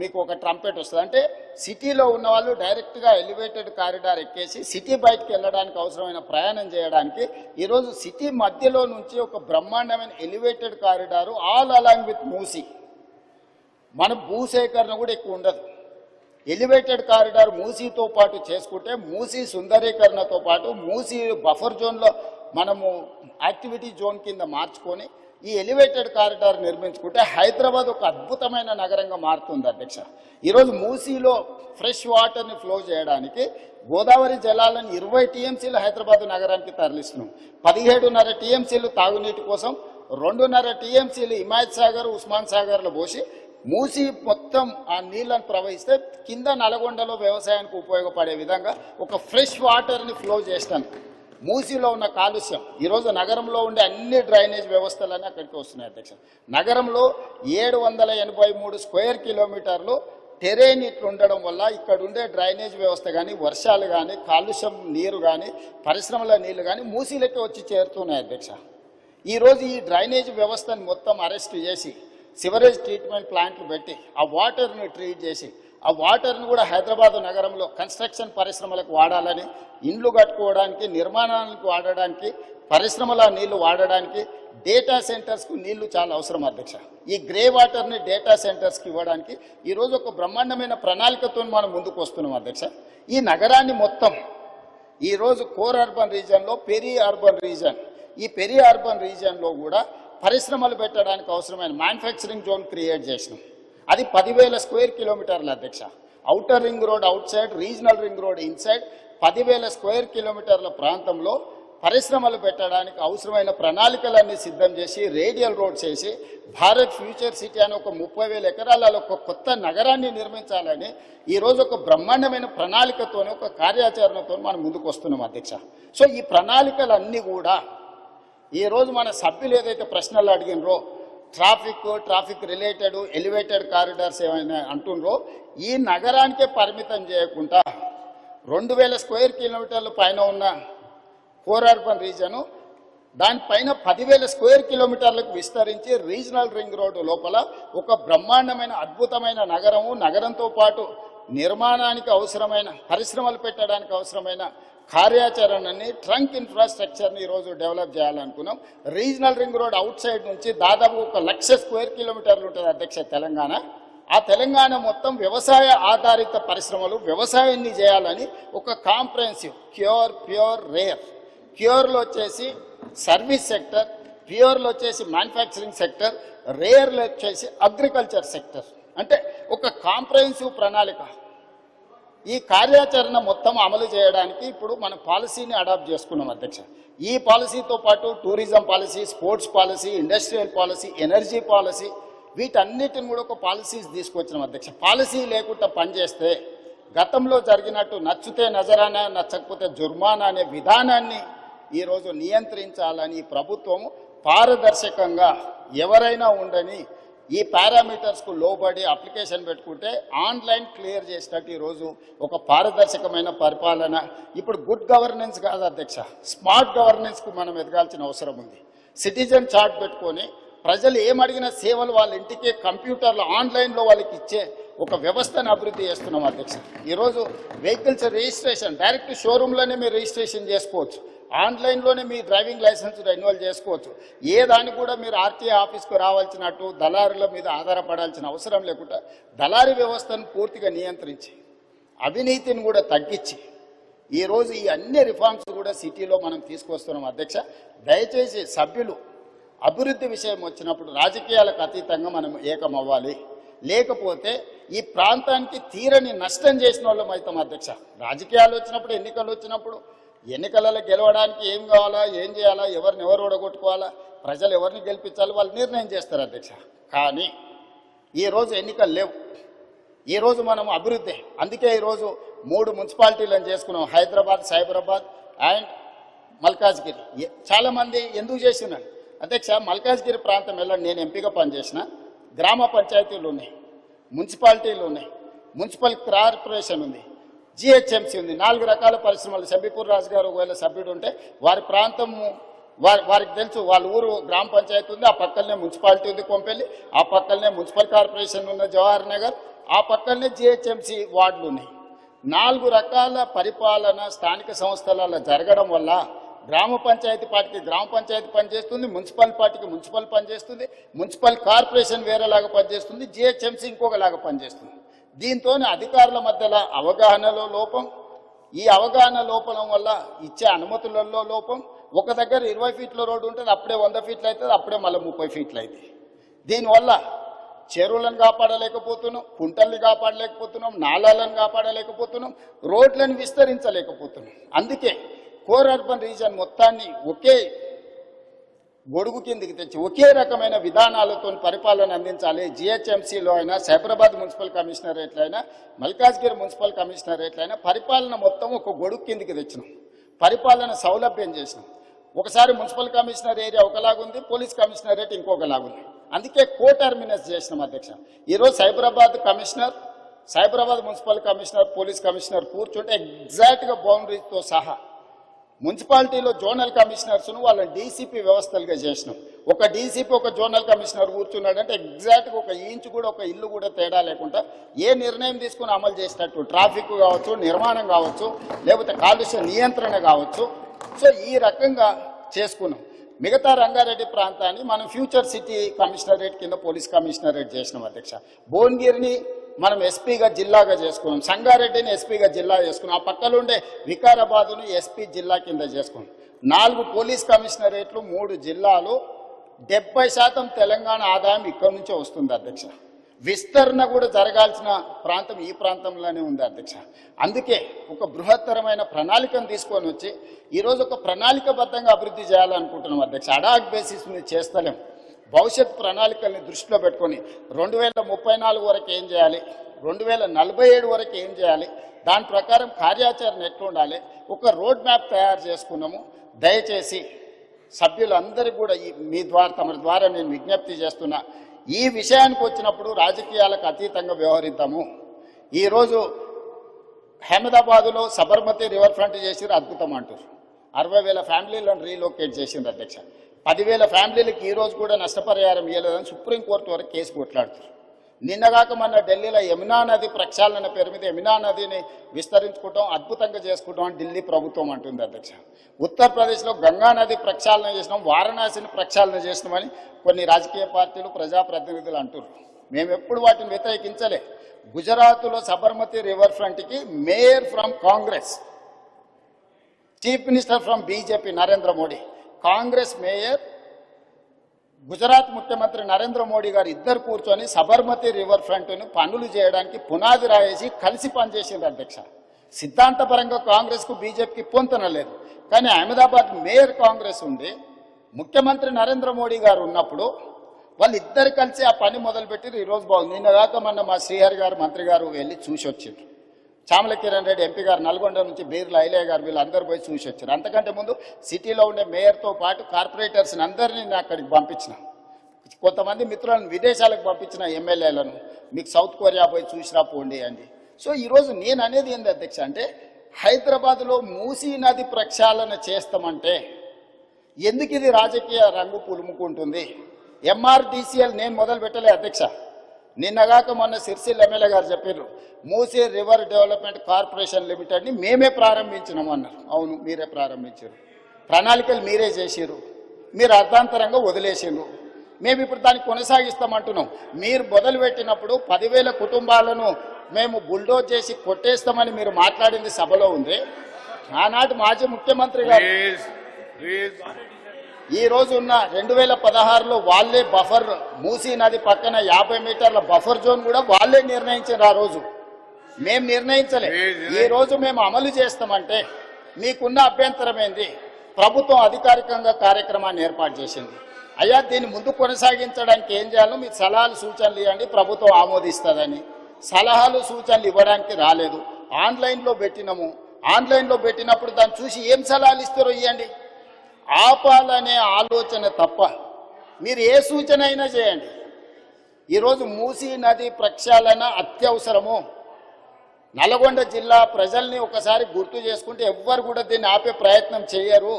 మీకు ఒక ట్రంపెట్ వస్తుంది. అంటే సిటీలో ఉన్న వాళ్ళు డైరెక్ట్గా ఎలివేటెడ్ కారిడార్ ఎక్కేసి సిటీ బయటకు వెళ్ళడానికి అవసరమైన ప్రయాణం చేయడానికి ఈరోజు సిటీ మధ్యలో నుంచి ఒక బ్రహ్మాండమైన elevated corridor all along with Musi. మన భూసేకరణ కూడా ఎక్కువ ఉండదు. ఎలివేటెడ్ కారిడార్ మూసీతో పాటు చేసుకుంటే మూసీ సుందరీకరణతో పాటు మూసీ బఫర్ జోన్లో మనము యాక్టివిటీ జోన్ కింద మార్చుకొని ఈ ఎలివేటెడ్ కారిడార్ నిర్మించుకుంటే హైదరాబాద్ ఒక అద్భుతమైన నగరంగా మారుతుంది అధ్యక్ష. ఈరోజు మూసీలో ఫ్రెష్ వాటర్ని ఫ్లో చేయడానికి గోదావరి జలాలను 20 టీఎంసీలు హైదరాబాద్ నగరానికి తరలిస్తున్నాం. 17.5 టీఎంసీలు తాగునీటి కోసం, 2.5 టీఎంసీలు హిమాయత్ సాగర్ ఉస్మాన్ సాగర్లో పోసి మూసి మొత్తం ఆ నీళ్లను ప్రవహిస్తే కింద నల్గొండలో వ్యవసాయానికి ఉపయోగపడే విధంగా ఒక ఫ్రెష్ వాటర్ని ఫ్లో చేస్తాను. మూసిలో ఉన్న కాలుష్యం ఈరోజు నగరంలో ఉండే అన్ని డ్రైనేజ్ వ్యవస్థలన్నీ అక్కడికి వస్తున్నాయి అధ్యక్ష. నగరంలో 783 స్క్వేర్ కిలోమీటర్లు టెరేన్ ఇట్లు ఉండడం వల్ల ఇక్కడ ఉండే డ్రైనేజ్ వ్యవస్థ కానీ వర్షాలు కానీ కాలుష్యం నీరు కానీ పరిశ్రమల నీళ్లు కానీ మూసీలకే వచ్చి చేరుతున్నాయి అధ్యక్ష. ఈరోజు ఈ డ్రైనేజ్ వ్యవస్థను మొత్తం అరెస్ట్ చేసి సివరేజ్ ట్రీట్మెంట్ ప్లాంట్లు పెట్టి ఆ వాటర్ని ట్రీట్ చేసి ఆ వాటర్ను కూడా హైదరాబాద్ నగరంలో కన్స్ట్రక్షన్ పరిశ్రమలకు వాడాలని, ఇండ్లు కట్టుకోవడానికి, నిర్మాణాలకు వాడడానికి, పరిశ్రమల నీళ్లు వాడడానికి, డేటా సెంటర్స్కు నీళ్లు చాలా అవసరం అధ్యక్ష. ఈ గ్రే వాటర్ని డేటా సెంటర్స్కి ఇవ్వడానికి ఈరోజు ఒక బ్రహ్మాండమైన ప్రణాళికతో మనం ముందుకు వస్తున్నాం అధ్యక్ష. ఈ నగరాన్ని మొత్తం ఈరోజు కోర్ అర్బన్ రీజియన్లో పెరి అర్బన్ రీజియన్, ఈ పెరి అర్బన్ రీజియన్లో కూడా పరిశ్రమలు పెట్టడానికి అవసరమైన మ్యానుఫ్యాక్చరింగ్ జోన్ క్రియేట్ చేసినాం. అది 10,000 స్క్వేర్ కిలోమీటర్ల అధ్యక్ష. Outer ring road out side, regional ring road inside 10,000 square కిలోమీటర్ల ప్రాంతంలో పరిశ్రమలు పెట్టడానికి అవసరమైన ప్రణాళికలన్నీ సిద్ధం చేసి రేడియల్ రోడ్ చేసి భారత్ ఫ్యూచర్ సిటీ అని ఒక 30,000 ఎకరాలలో ఒక కొత్త నగరాన్ని నిర్మించాలని ఈరోజు ఒక బ్రహ్మాండమైన ప్రణాళికతోనే ఒక కార్యాచరణతో మనం ముందుకు వస్తున్నాం అధ్యక్ష. సో ఈ ప్రణాళికలన్నీ కూడా ఈరోజు మన సభ్యులు ఏదైతే ప్రశ్నలు అడిగినరో ట్రాఫిక్ రిలేటెడ్ ఎలివేటెడ్ కారిడార్స్ ఏమైనా అంటుండ్రో ఈ నగరానికే పరిమితం చేయకుండా 2,000 స్క్వేర్ కిలోమీటర్ల పైన ఉన్న కోర్ అర్బన్ రీజను దానిపైన 10,000 స్క్వేర్ కిలోమీటర్లకు విస్తరించి రీజనల్ రింగ్ రోడ్డు లోపల ఒక బ్రహ్మాండమైన అద్భుతమైన నగరము, నగరంతో పాటు నిర్మాణానికి అవసరమైన పరిశ్రమలు పెట్టడానికి అవసరమైన కార్యాచరణని ట్రంక్ ఇన్ఫ్రాస్ట్రక్చర్ని ఈరోజు డెవలప్ చేయాలనుకున్నాం. Regional ring road outside నుంచి దాదాపు 1,00,000 స్క్వేర్ కిలోమీటర్లు ఉంటుంది అధ్యక్ష తెలంగాణ. ఆ తెలంగాణ మొత్తం వ్యవసాయ ఆధారిత పరిశ్రమలు వ్యవసాయాన్ని చేయాలని ఒక కాంప్రహెన్సివ్ క్యూర్, ప్యూర్, రేర్. క్యూర్లో వచ్చేసి సర్వీస్ సెక్టర్, ప్యూర్లో వచ్చేసి మ్యానుఫ్యాక్చరింగ్ సెక్టర్, రేర్లో వచ్చేసి అగ్రికల్చర్ సెక్టర్. అంటే ఒక కాంప్రహెన్సివ్ ప్రణాళిక. ఈ కార్యాచరణ మొత్తం అమలు చేయడానికి ఇప్పుడు మన పాలసీని అడాప్ట్ చేసుకున్నాం అధ్యక్ష. ఈ పాలసీతో పాటు tourism policy, sports policy, industrial policy, energy policy, వీటన్నిటిని కూడా ఒక పాలసీస్ తీసుకొచ్చినాం అధ్యక్ష. పాలసీ లేకుండా పనిచేస్తే గతంలో జరిగినట్టు నచ్చితే నజరానా, నచ్చకపోతే జుర్మానా అనే విధానాన్ని ఈరోజు నియంత్రించాలని ప్రభుత్వము పారదర్శకంగా ఎవరైనా ఉండని ఈ పారామీటర్స్కు లోబడి అప్లికేషన్ పెట్టుకుంటే ఆన్లైన్ క్లియర్ చేసినట్టు ఈరోజు ఒక పారదర్శకమైన పరిపాలన. ఇప్పుడు గుడ్ గవర్నెన్స్ కాదు అధ్యక్ష, స్మార్ట్ గవర్నెన్స్కు మనం ఎదగాల్సిన అవసరం ఉంది. సిటిజన్ చార్ట్ పెట్టుకొని ప్రజలు ఏమడిగిన సేవలు వాళ్ళ ఇంటికే కంప్యూటర్లో ఆన్లైన్లో వాళ్ళకి ఇచ్చే ఒక వ్యవస్థను అభివృద్ధి చేస్తున్నాం అధ్యక్ష. ఈరోజు వెహికల్స్ రిజిస్ట్రేషన్ డైరెక్ట్ షోరూంలోనే మీరు రిజిస్ట్రేషన్ చేసుకోవచ్చు, ఆన్లైన్లోనే మీ డ్రైవింగ్ లైసెన్స్ రెన్యువల్ చేసుకోవచ్చు. ఏ దానికి కూడా మీరు ఆర్టీఏ ఆఫీస్కు రావాల్సినట్టు దళారుల మీద ఆధారపడాల్సిన అవసరం లేకుండా దళారీ వ్యవస్థను పూర్తిగా నియంత్రించి అవినీతిని కూడా తగ్గించి ఈరోజు ఈ అన్ని రిఫార్మ్స్ కూడా సిటీలో మనం తీసుకొస్తున్నాం అధ్యక్ష. దయచేసి సభ్యులు అభివృద్ధి విషయం వచ్చినప్పుడు రాజకీయాలకు అతీతంగా మనం ఏకమవ్వాలి. లేకపోతే ఈ ప్రాంతానికి తీరని నష్టం చేసిన వాళ్ళం అవుతాం అధ్యక్ష. రాజకీయాలు వచ్చినప్పుడు, ఎన్నికలు వచ్చినప్పుడు ఎన్నికలలో గెలవడానికి ఏం కావాలా, ఏం చేయాలా, ఎవరిని ఎవరు ఓడగొట్టుకోవాలా, ప్రజలు ఎవరిని గెలిపించాలి వాళ్ళు నిర్ణయం చేస్తారు అధ్యక్ష. కానీ ఈరోజు ఎన్నికలు లేవు, ఈరోజు మనం అభివృద్ధి. అందుకే ఈరోజు 3 మున్సిపాలిటీలను చేసుకున్నాం, హైదరాబాద్, సైబరాబాద్ అండ్ మల్కాజ్గిరి. చాలామంది ఎందుకు చేసినారు అధ్యక్ష, మల్కాజ్గిరి ప్రాంతం వెళ్ళండి, నేను ఎంపీగా పనిచేసిన. గ్రామ పంచాయతీలు ఉన్నాయి, మున్సిపాలిటీలు ఉన్నాయి, మున్సిపల్ కార్పొరేషన్ ఉంది, జిహెచ్ఎంసీ ఉంది, 4 రకాల పరిశ్రమలు. శంబీపూర్ రాజు గారు ఒకవేళ సభ్యుడు ఉంటే వారి ప్రాంతము వారికి తెలుసు, వాళ్ళ ఊరు గ్రామ పంచాయతీ ఉంది, ఆ పక్కనే మున్సిపాలిటీ ఉంది కొంపెల్లి, ఆ పక్కనే మున్సిపల్ కార్పొరేషన్ ఉన్న జవహర్ నగర్, ఆ పక్కనే జిహెచ్ఎంసీ వార్డులు ఉన్నాయి. 4 రకాల పరిపాలన స్థానిక సంస్థలలో జరగడం వల్ల గ్రామ పంచాయతీ పార్టీకి గ్రామ పంచాయతీ పనిచేస్తుంది, మున్సిపల్ పార్టీకి మున్సిపల్ పనిచేస్తుంది, మున్సిపల్ కార్పొరేషన్ వేరేలాగా పనిచేస్తుంది, జిహెచ్ఎంసీ ఇంకొకలాగా పనిచేస్తుంది. దీంతో అధికారుల మధ్యలో అవగాహనలో లోపం, ఈ అవగాహన లోపం వల్ల ఇచ్చే అనుమతులలో లోపం. ఒక దగ్గర 20 ఫీట్ల రోడ్డు ఉంటుంది, అప్పుడే 100 ఫీట్లు అవుతుంది, అప్పుడే మళ్ళీ 30 ఫీట్లు అవుతుంది. దీనివల్ల చెరువులను కాపాడలేకపోతున్నాం, కుంటల్ని కాపాడలేకపోతున్నాం, నాళాలను కాపాడలేకపోతున్నాం, రోడ్లను విస్తరించలేకపోతున్నాం. అందుకే కోర్ అర్బన్ రీజన్ మొత్తాన్ని ఒకే గొడుగు కిందికి తెచ్చి ఒకే రకమైన విధానాలతో పరిపాలన అందించాలి. జిహెచ్ఎంసీలో అయినా, సైబరాబాద్ మున్సిపల్ కమిషనరేట్లో అయినా, మల్కాజ్గిరి మున్సిపల్ కమిషనరేట్లో అయినా పరిపాలన మొత్తం ఒక గొడుగు కిందికి తెచ్చినాం. పరిపాలన సౌలభ్యం చేసినాం. ఒకసారి మున్సిపల్ కమిషనర్ ఏరియా ఒకలాగుంది, పోలీస్ కమిషనరేట్ ఇంకొకలాగుంది. అందుకే కోటర్మినస్ చేసినాం అధ్యక్ష. ఈరోజు Cyberabad municipal commissioner, police commissioner కూర్చుంటే ఎగ్జాక్ట్గా బౌండరీతో సహా మున్సిపాలిటీలో జోనల్ కమిషనర్స్ను వాళ్ళని డీసీపీ వ్యవస్థలుగా చేసినాం. ఒక డీసీపీ ఒక జోనల్ కమిషనర్ కూర్చున్నాడంటే ఎగ్జాక్ట్గా ఒక ఇంచు కూడా, ఒక ఇల్లు కూడా తేడా లేకుండా ఏ నిర్ణయం తీసుకుని అమలు చేసినట్టు, ట్రాఫిక్ కావచ్చు, నిర్మాణం కావచ్చు, లేకపోతే కాలుష్య నియంత్రణ కావచ్చు. సో ఈ రకంగా చేసుకున్నాం. మిగతా రంగారెడ్డి ప్రాంతాన్ని మనం ఫ్యూచర్ సిటీ కమిషనరేట్ కింద పోలీస్ కమిషనరేట్ చేసినాం అధ్యక్ష. భువనగిరిని మనం ఎస్పీగా జిల్లాగా చేసుకున్నాం. సంగారెడ్డిని ఎస్పీగా జిల్లా చేసుకున్నాం. ఆ పక్కలుండే వికారాబాదును ఎస్పీ జిల్లా కింద చేసుకున్నాం. 4 పోలీస్ కమిషనరేట్లు, 3 జిల్లాలు. 70% తెలంగాణ ఆదాయం ఇక్కడి నుంచే వస్తుంది అధ్యక్ష. విస్తరణ కూడా జరగాల్సిన ప్రాంతం ఈ ప్రాంతంలోనే ఉంది అధ్యక్ష. అందుకే ఒక బృహత్తరమైన ప్రణాళికను తీసుకొని వచ్చి ఈరోజు ఒక ప్రణాళికబద్ధంగా అభివృద్ధి చేయాలనుకుంటున్నాం అధ్యక్ష. అడాక్ బేసిస్ మీద చేస్తలేం. భవిష్యత్ ప్రణాళికల్ని దృష్టిలో పెట్టుకొని 2034 వరకు ఏం చేయాలి, 2047 వరకు ఏం చేయాలి, దాని ప్రకారం కార్యాచరణ ఎట్లుండాలి, ఒక రోడ్ మ్యాప్ తయారు చేసుకున్నాము. దయచేసి సభ్యులందరికీ కూడా మీ ద్వారా, తమ ద్వారా నేను విజ్ఞప్తి చేస్తున్నా, ఈ విషయానికి వచ్చినప్పుడు రాజకీయాలకు అతీతంగా వ్యవహరిద్దాము. ఈరోజు అహ్మదాబాద్లో సబర్మతి రివర్ ఫ్రంట్ చేసిరు, అద్భుతం అంటారు. 60,000 ఫ్యామిలీలను రీలొకేట్ చేసింది అధ్యక్ష. 10,000 ఫ్యామిలీలకు ఈ రోజు కూడా నష్టపరిహారం ఇవ్వలేదని సుప్రీంకోర్టు వరకు కేసు కొట్లాడుతారు. నిన్నగాక మొన్న ఢిల్లీలో యమునా నది ప్రక్షాళన పేరు మీద యమునా నదిని విస్తరించుకుంటాం, అద్భుతంగా చేసుకుంటాం అని ఢిల్లీ ప్రభుత్వం అంటుంది అధ్యక్ష. ఉత్తరప్రదేశ్లో గంగా నది ప్రక్షాళన చేసినాం, వారణాసిని ప్రక్షాళన చేసినామని కొన్ని రాజకీయ పార్టీలు, ప్రజాప్రతినిధులు అంటున్నారు. మేము ఎప్పుడు వాటిని వ్యతిరేకించలే. గుజరాత్లో సబర్మతి రివర్ ఫ్రంట్కి mayor from Congress, chief minister from BJP Narendra Modi, Congress mayor, Gujarat ముఖ్యమంత్రి నరేంద్ర మోడీ గారు ఇద్దరు కూర్చొని సబర్మతి రివర్ ఫ్రంట్ను పనులు చేయడానికి పునాది రాయేసి కలిసి పనిచేసింది అధ్యక్ష. సిద్ధాంతపరంగా కాంగ్రెస్కు బీజేపీకి పొంతన లేదు. కానీ అహ్మదాబాద్ మేయర్ కాంగ్రెస్ ఉంది, ముఖ్యమంత్రి నరేంద్ర మోడీ గారు ఉన్నప్పుడు వాళ్ళిద్దరు కలిసి ఆ పని మొదలుపెట్టి ఈరోజు బాగుంది. నిన్నగాక మొన్న మా శ్రీహరి గారు మంత్రి గారు వెళ్ళి చూసి వచ్చిండ్రు. చామల కిరణ్ రెడ్డి ఎంపీ గారు నల్గొండ నుంచి, బీర్ల ఐలయ్య గారు వీళ్ళందరూ పోయి చూసి వచ్చారు. అంతకంటే ముందు సిటీలో ఉండే మేయర్తో పాటు కార్పొరేటర్స్ని అందరినీ నేను అక్కడికి పంపించిన. కొంతమంది మిత్రులను విదేశాలకు పంపించిన ఎమ్మెల్యేలను, మీకు సౌత్ కొరియా పోయి చూసిరా పోండి అండి. సో ఈరోజు నేను అనేది ఏంది అధ్యక్ష అంటే, హైదరాబాద్లో మూసీ నది ప్రక్షాళన చేస్తామంటే ఎందుకు ఇది రాజకీయ రంగు పులుముకుంటుంది? ఎంఆర్డీసీఎల్ నేను మొదలు పెట్టలే అధ్యక్ష. నిన్నగాక మొన్న సిరిసిల్ల ఎమ్మెల్యే గారు చెప్పారు, మూసీ రివర్ డెవలప్మెంట్ కార్పొరేషన్ లిమిటెడ్ని మేమే ప్రారంభించినాము అన్నారు. అవును, మీరే ప్రారంభించారు, ప్రణాళికలు మీరే చేసారు, మీరు అర్థాంతరంగా వదిలేసారు. మేము ఇప్పుడు దాన్ని కొనసాగిస్తామంటున్నాం. మీరు మొదలుపెట్టినప్పుడు 10,000 కుటుంబాలను మేము బుల్డోజ్ చేసి కొట్టేస్తామని మీరు మాట్లాడింది సభలో ఉంది. ఆనాటి మాజీ ముఖ్యమంత్రి గారు ఈ రోజు ఉన్న 2016లో వాళ్ళే బఫర్, మూసీ నది పక్కన 50 మీటర్ల బఫర్ జోన్ కూడా వాళ్ళే నిర్ణయించారు. ఆ రోజు మేము నిర్ణయించలే. ఈ రోజు మేము అమలు చేస్తామంటే మీకున్న అభ్యంతరం ఏంది? ప్రభుత్వం అధికారికంగా కార్యక్రమాన్ని ఏర్పాటు చేసింది. అయ్యా, దీన్ని ముందు కొనసాగించడానికి ఏం చేయాలో మీకు సలహాలు సూచనలు ఇవ్వండి, ప్రభుత్వం ఆమోదిస్తుందని. సలహాలు సూచనలు ఇవ్వడానికి రాలేదు. ఆన్లైన్లో పెట్టినాము. ఆన్లైన్లో పెట్టినప్పుడు దాన్ని చూసి ఏం సలహాలు ఇస్తారో ఇవ్వండి. ఆపాలనే ఆలోచన తప్ప మీరు ఏ సూచన అయినా చేయండి. ఈరోజు మూసీ నది ప్రక్షాళన అత్యవసరము. నల్గొండ జిల్లా ప్రజల్ని ఒకసారి గుర్తు చేసుకుంటే ఎవ్వరు కూడా దీన్ని ఆపే ప్రయత్నం చేయరు.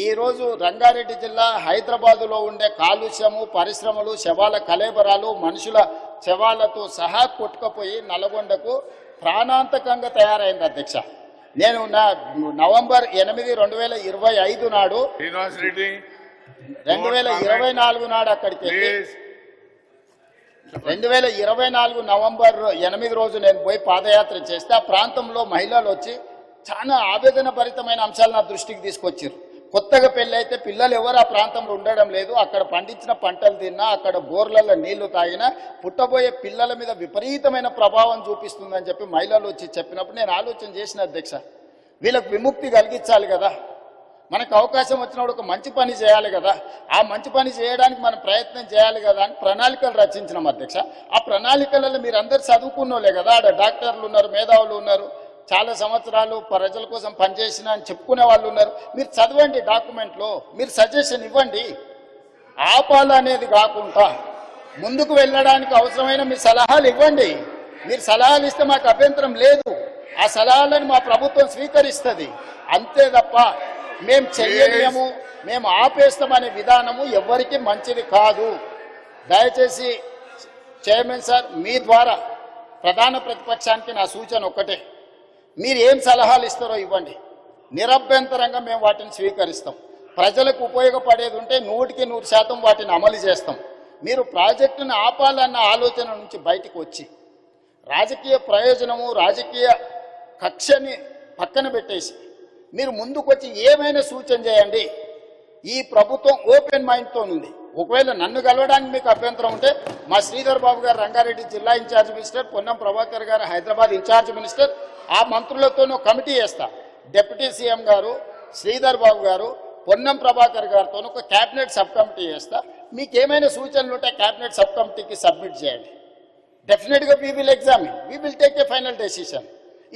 ఈరోజు రంగారెడ్డి జిల్లా హైదరాబాదులో ఉండే కాలుష్యము, పరిశ్రమలు, శవాల కలేబరాలు, మనుషుల శవాలతో సహా కొట్టుకుపోయి నల్గొండకు ప్రాణాంతకంగా తయారైంది అధ్యక్ష. నేను నవంబర్ 8, 2025 నాడు 2024 నాడు అక్కడికి వెళ్ళి 2024 నవంబర్ 8 రోజు నేను పోయి పాదయాత్ర చేస్తే ఆ ప్రాంతంలో మహిళలు వచ్చి చాలా ఆవేదన భరితమైన అంశాలు నా దృష్టికి తీసుకొచ్చారు. కొత్తగా పెళ్ళి అయితే పిల్లలు ఎవరు ఆ ప్రాంతంలో ఉండడం లేదు, అక్కడ పండించిన పంటలు తిన్నా, అక్కడ బోర్లలో నీళ్లు తాగినా పుట్టబోయే పిల్లల మీద విపరీతమైన ప్రభావం చూపిస్తుందని చెప్పి మహిళలు వచ్చి చెప్పినప్పుడు నేను ఆలోచన చేసిన అధ్యక్ష, వీళ్ళకు విముక్తి కలిగించాలి కదా. మనకు అవకాశం వచ్చినప్పుడు ఒక మంచి పని చేయాలి కదా, ఆ మంచి పని చేయడానికి మనం ప్రయత్నం చేయాలి కదా అని ప్రణాళికలు రచించినాం అధ్యక్ష. ఆ ప్రణాళికలలో మీరు అందరు చదువుకున్నోలే కదా, ఆడ డాక్టర్లు ఉన్నారు, మేధావులు ఉన్నారు, చాలా సంవత్సరాలు ప్రజల కోసం పనిచేసిన అని చెప్పుకునే వాళ్ళు ఉన్నారు. మీరు చదవండి, డాక్యుమెంట్లో మీరు సజెషన్ ఇవ్వండి. ఆపాలనేది కాకుండా ముందుకు వెళ్ళడానికి అవసరమైన మీ సలహాలు ఇవ్వండి. మీరు సలహాలు ఇస్తే మాకు అభ్యంతరం లేదు, ఆ సలహాలను మా ప్రభుత్వం స్వీకరిస్తుంది. అంతే తప్ప మేము చెయ్యలేము, మేము ఆపేస్తామనే విధానము ఎవరికి మంచిది కాదు. దయచేసి చైర్మన్ సార్, మీ ద్వారా ప్రధాన ప్రతిపక్షానికి నా సూచన ఒక్కటే, మీరు ఏం సలహాలు ఇస్తారో ఇవ్వండి, నిరభ్యంతరంగా మేము వాటిని స్వీకరిస్తాం. ప్రజలకు ఉపయోగపడేది ఉంటే 100% వాటిని అమలు చేస్తాం. మీరు ప్రాజెక్టును ఆపాలన్న ఆలోచన నుంచి బయటకు వచ్చి రాజకీయ ప్రయోజనము, రాజకీయ కక్షని పక్కన పెట్టేసి మీరు ముందుకు వచ్చి ఏమైనా సూచన చేయండి. ఈ ప్రభుత్వం ఓపెన్ మైండ్తో ఉంది. ఒకవేళ నన్ను కలవడానికి మీకు అభ్యంతరం ఉంటే మా శ్రీధర్ బాబు గారు రంగారెడ్డి జిల్లా ఇన్ఛార్జ్ మినిస్టర్, పొన్నం ప్రభాకర్ గారు హైదరాబాద్ ఇన్ఛార్జ్ మినిస్టర్, ఆ మంత్రులతోనూ కమిటీ చేస్తా. డిప్యూటీ సీఎం గారు, శ్రీధర్ బాబు గారు, పొన్నం ప్రభాకర్ గారితో ఒక క్యాబినెట్ సబ్ కమిటీ చేస్తా. మీకు ఏమైనా సూచనలు ఉంటే క్యాబినెట్ సబ్ కమిటీకి సబ్మిట్ చేయండి. డెఫినెట్గా we will examine, we will take a final decision.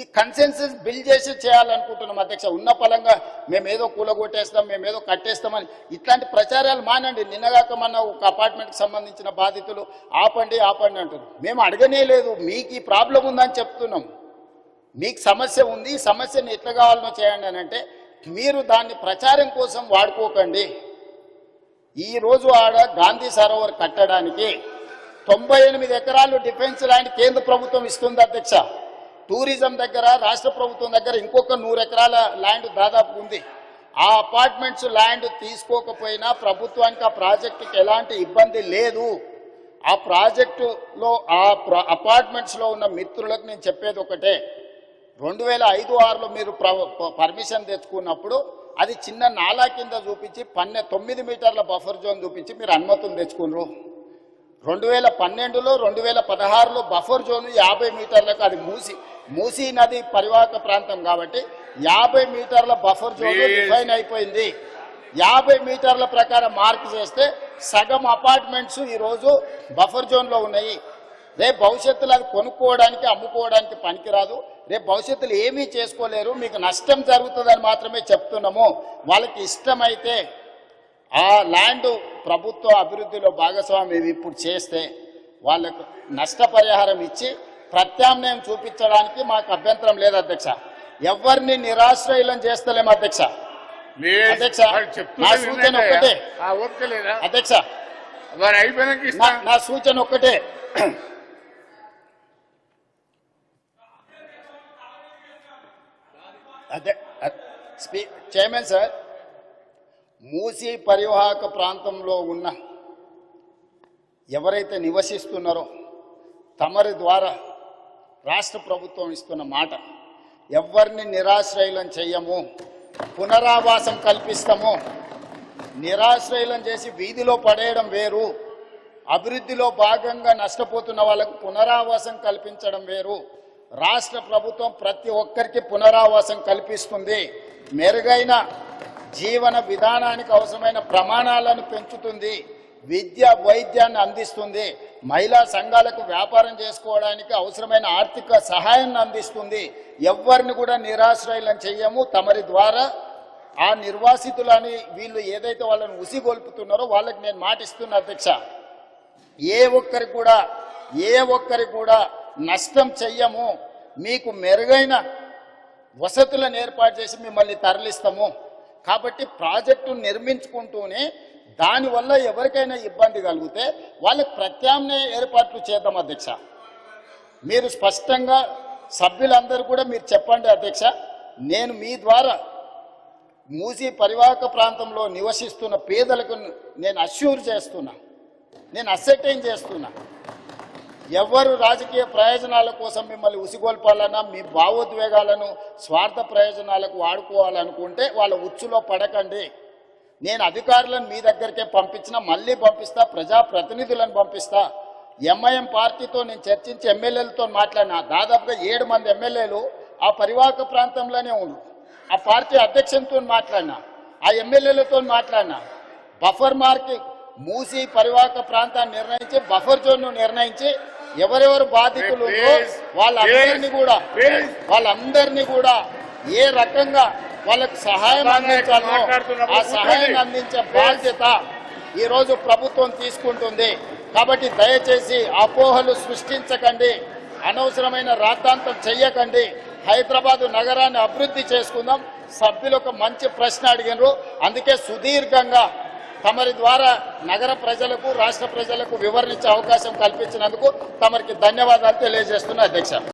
ఈ కన్సెన్సస్ బిల్డ్ చేసి చేయాలనుకుంటున్నాం అధ్యక్ష. ఉన్న పలంగా మేమేదో కూలగొట్టేస్తాం, మేమేదో కట్టేస్తామని ఇట్లాంటి ప్రచారాలు మానండి. నిన్నగాక మన ఒక అపార్ట్మెంట్కి సంబంధించిన బాధితులు ఆపండి ఆపండి అంటున్నారు. మేము అడగనే లేదు, మీకు ఈ ప్రాబ్లం ఉందని చెప్తున్నాం. మీకు సమస్య ఉంది, ఈ సమస్యను ఎట్లా కావాలనో చేయండి అని అంటే మీరు దాన్ని ప్రచారం కోసం వాడుకోకండి. ఈరోజు ఆడ గాంధీ సరోవర్ కట్టడానికి 98 ఎకరాలు డిఫెన్స్ ల్యాండ్ కేంద్ర ప్రభుత్వం ఇస్తుంది అధ్యక్ష. టూరిజం దగ్గర రాష్ట్ర ప్రభుత్వం దగ్గర ఇంకొక 100 ఎకరాల ల్యాండ్ దాదాపు ఉంది. ఆ అపార్ట్మెంట్స్ ల్యాండ్ తీసుకోకపోయినా ప్రభుత్వానికి ఆ ప్రాజెక్టుకి ఎలాంటి ఇబ్బంది లేదు. ఆ ప్రాజెక్టులో ఆ అపార్ట్మెంట్స్లో ఉన్న మిత్రులకు నేను చెప్పేది ఒకటే, 2005-06లో మీరు పర్మిషన్ తెచ్చుకున్నప్పుడు అది చిన్న నాలా కింద చూపించి 9 మీటర్ల బఫర్ జోన్ చూపించి మీరు అనుమతులు తెచ్చుకున్నారు. 2012లో 2016లో బఫర్ జోన్ 50 మీటర్లకు, అది మూసీ నది పరివాహక ప్రాంతం కాబట్టి 50 మీటర్ల బఫర్ జోన్ డిఫైన్ అయిపోయింది. 50 మీటర్ల ప్రకారం మార్క్ చేస్తే సగం అపార్ట్మెంట్స్ ఈరోజు బఫర్ జోన్లో ఉన్నాయి. రేపు భవిష్యత్తులో అది కొనుక్కోవడానికి అమ్ముకోవడానికి పనికిరాదు. రేపు భవిష్యత్తులో ఏమీ చేసుకోలేరు, మీకు నష్టం జరుగుతుందని మాత్రమే చెప్తున్నాము. వాళ్ళకి ఇష్టమైతే ఆ ల్యాండ్ ప్రభుత్వ అభివృద్ధిలో భాగస్వామ్యం ఇప్పుడు చేస్తే వాళ్ళకు నష్టపరిహారం ఇచ్చి ప్రత్యామ్నాయం చూపించడానికి మాకు అభ్యంతరం లేదు అధ్యక్ష. ఎవరిని నిరాశ్రయులం చేస్తలేము అధ్యక్ష. నా సూచన ఒక్కటే అధ్యక్ష, నా సూచన ఒక్కటే, అదే చైర్మన్ సార్, మూసీ పరివాహక ప్రాంతంలో ఉన్న ఎవరైతే నివసిస్తున్నారో తమరి ద్వారా రాష్ట్ర ప్రభుత్వం ఇస్తున్న మాట, ఎవరిని నిరాశ్రయులం చెయ్యము, పునరావాసం కల్పిస్తాము. నిరాశ్రయులం చేసి వీధిలో పడేయడం వేరు, అభివృద్ధిలో భాగంగా నష్టపోతున్న వాళ్ళకు పునరావాసం కల్పించడం వేరు. రాష్ట్ర ప్రభుత్వం ప్రతి ఒక్కరికి పునరావాసం కల్పిస్తుంది, మెరుగైన జీవన విధానానికి అవసరమైన ప్రమాణాలను పెంచుతుంది, విద్య వైద్యాన్ని అందిస్తుంది, మహిళా సంఘాలకు వ్యాపారం చేసుకోవడానికి అవసరమైన ఆర్థిక సహాయాన్ని అందిస్తుంది. ఎవరిని కూడా నిరాశ్రయులను చెయ్యము. తమరి ద్వారా ఆ నిర్వాసితులని వీళ్ళు ఏదైతే వాళ్ళని ఉసిగొల్పుతున్నారో వాళ్ళకి నేను మాటిస్తున్నా అధ్యక్ష, ఏ ఒక్కరికి కూడా నష్టం చెయ్యము. మీకు మెరుగైన వసతులను ఏర్పాటు చేసి మిమ్మల్ని తరలిస్తాము. కాబట్టి ప్రాజెక్టు నిర్మించుకుంటూనే దానివల్ల ఎవరికైనా ఇబ్బంది కలిగితే వాళ్ళకి ప్రత్యామ్నాయ ఏర్పాట్లు చేద్దాం అధ్యక్ష. మీరు స్పష్టంగా సభ్యులందరూ కూడా మీరు చెప్పండి అధ్యక్ష. నేను మీ ద్వారా మూసీ పరివాహక ప్రాంతంలో నివసిస్తున్న పేదలకు నేను అష్యూర్ చేస్తున్నా, నేను అసెర్టైన్ చేస్తున్నా, ఎవరు రాజకీయ ప్రయోజనాల కోసం మిమ్మల్ని ఉసిగొల్పాలన్నా మీ భావోద్వేగాలను స్వార్థ ప్రయోజనాలకు వాడుకోవాలనుకుంటే వాళ్ళ ఉచ్చులో పడకండి. నేను అధికారులను మీ దగ్గరికే పంపించినా, మళ్ళీ పంపిస్తా, ప్రజాప్రతినిధులను పంపిస్తా. ఎంఐఎం పార్టీతో నేను చర్చించి ఎమ్మెల్యేలతో మాట్లాడినా, దాదాపుగా 7 మంది ఎమ్మెల్యేలు ఆ పరివాహక ప్రాంతంలోనే ఉన్నారు. ఆ పార్టీ అధ్యక్షునితో మాట్లాడినా, ఆ ఎమ్మెల్యేలతో మాట్లాడినా బఫర్ మార్క్ మూసి పరివాహక ప్రాంతాన్ని నిర్ణయించి బఫర్ జోన్ నిర్ణయించి ఎవరెవరు బాధితులు వాళ్ళందరినీ కూడా ఏ రకంగా వాళ్ళకి సహాయం అందించాలో ఆ సహాయాన్ని అందించే బాధ్యత ఈ రోజు ప్రభుత్వం తీసుకుంటుంది. కాబట్టి దయచేసి అపోహలు సృష్టించకండి, అనవసరమైన రాద్ధాంతం చెయ్యకండి. హైదరాబాద్ నగరాన్ని అభివృద్ధి చేసుకుందాం. సభ్యులు ఒక మంచి ప్రశ్న అడిగినారు, అందుకే సుదీర్ఘంగా తమరి ద్వారా నగర ప్రజలకు రాష్ట్ర ప్రజలకు వివరించే అవకాశం కల్పించినందుకు తమరికి ధన్యవాదాలు తెలియజేస్తున్నా అధ్యక్ష.